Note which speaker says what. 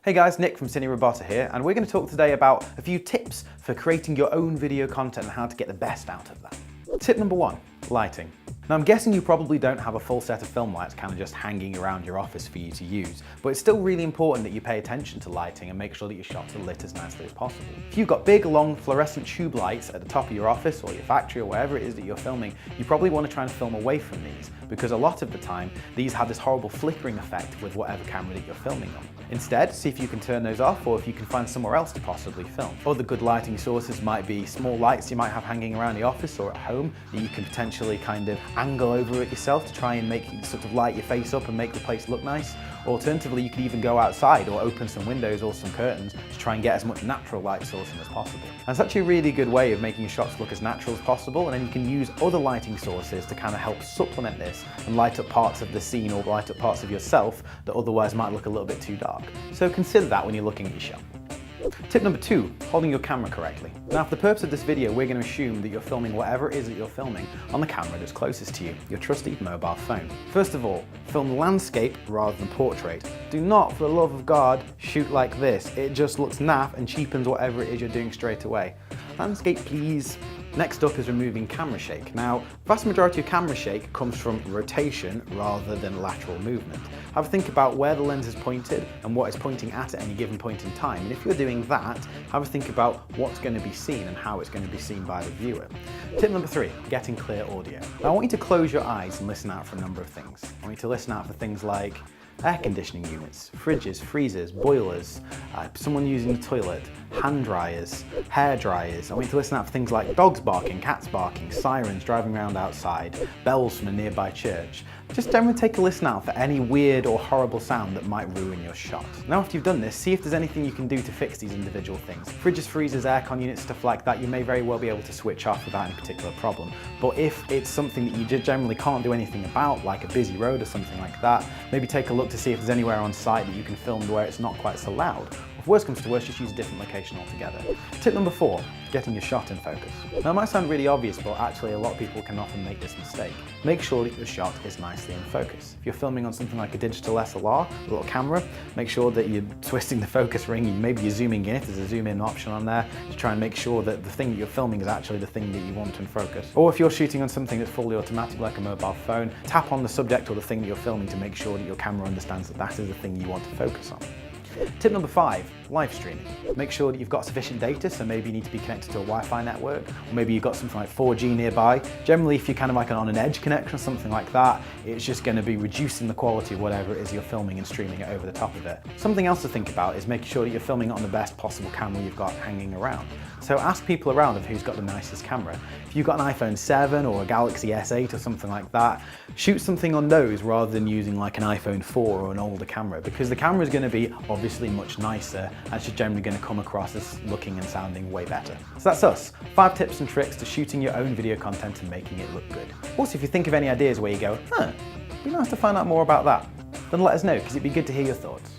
Speaker 1: Hey guys, Nick from Cineroboto here, and we're going to talk today about a few tips for creating your own video content and how to get the best out of that. Tip number 1, lighting. Now I'm guessing you probably don't have a full set of film lights kind of just hanging around your office for you to use, but it's still really important that you pay attention to lighting and make sure that your shots are lit as nicely as possible. If you've got big, long fluorescent tube lights at the top of your office or your factory or wherever it is that you're filming, you probably want to try and film away from these, because a lot of the time these have this horrible flickering effect with whatever camera that you're filming on. Instead, see if you can turn those off or if you can find somewhere else to possibly film. Other good lighting sources might be small lights you might have hanging around the office or at home that you can potentially kind of angle over it yourself to try and make sort of light your face up and make the place look nice. Alternatively, you could even go outside or open some windows or some curtains to try and get as much natural light source in as possible. And it's actually a really good way of making your shots look as natural as possible, and then you can use other lighting sources to kind of help supplement this and light up parts of the scene or light up parts of yourself that otherwise might look a little bit too dark. So consider that when you're looking at your shot. Tip number 2, holding your camera correctly. Now for the purpose of this video, we're going to assume that you're filming whatever it is that you're filming on the camera that's closest to you, your trusty mobile phone. First of all, film landscape rather than portrait. Do not, for the love of God, shoot like this. It just looks naff and cheapens whatever it is you're doing straight away. Landscape, please. Next up is removing camera shake. Now, the vast majority of camera shake comes from rotation rather than lateral movement. Have a think about where the lens is pointed and what it's pointing at any given point in time. And if you're doing that, have a think about what's going to be seen and how it's going to be seen by the viewer. Tip number 3, getting clear audio. Now, I want you to close your eyes and listen out for a number of things. I want you to listen out for things like air conditioning units, fridges, freezers, boilers, someone using the toilet, hand dryers, hair dryers. I want you to listen out for things like dogs barking, cats barking, sirens driving around outside, bells from a nearby church. Just generally take a listen out for any weird or horrible sound that might ruin your shot. Now after you've done this, see if there's anything you can do to fix these individual things. Fridges, freezers, aircon units, stuff like that, you may very well be able to switch off without any particular problem. But if it's something that you generally can't do anything about, like a busy road or something like that, maybe take a look to see if there's anywhere on site that you can film where it's not quite so loud. If worse comes to worse, just use a different location altogether. Tip number 4, getting your shot in focus. Now it might sound really obvious, but actually a lot of people can often make this mistake. Make sure that your shot is nicely in focus. If you're filming on something like a digital SLR, a little camera, make sure that you're twisting the focus ring, maybe you're zooming in if there's a zoom in option on there, to try and make sure that the thing that you're filming is actually the thing that you want in focus. Or if you're shooting on something that's fully automatic like a mobile phone, tap on the subject or the thing that you're filming to make sure that your camera understands that that is the thing you want to focus on. Tip number 5, live streaming. Make sure that you've got sufficient data, so maybe you need to be connected to a Wi-Fi network, or maybe you've got something like 4G nearby. Generally, if you're kind of like on an edge connection or something like that, it's just going to be reducing the quality of whatever it is you're filming and streaming it over the top of it. Something else to think about is making sure that you're filming it on the best possible camera you've got hanging around. So ask people around of who's got the nicest camera. If you've got an iPhone 7 or a Galaxy S8 or something like that, shoot something on those rather than using like an iPhone 4 or an older camera, because the camera is going to be obviously much nicer and it's just generally going to come across as looking and sounding way better. So that's us. 5 tips and tricks to shooting your own video content and making it look good. Also, if you think of any ideas where you go, it'd be nice to find out more about that, then let us know, because it'd be good to hear your thoughts.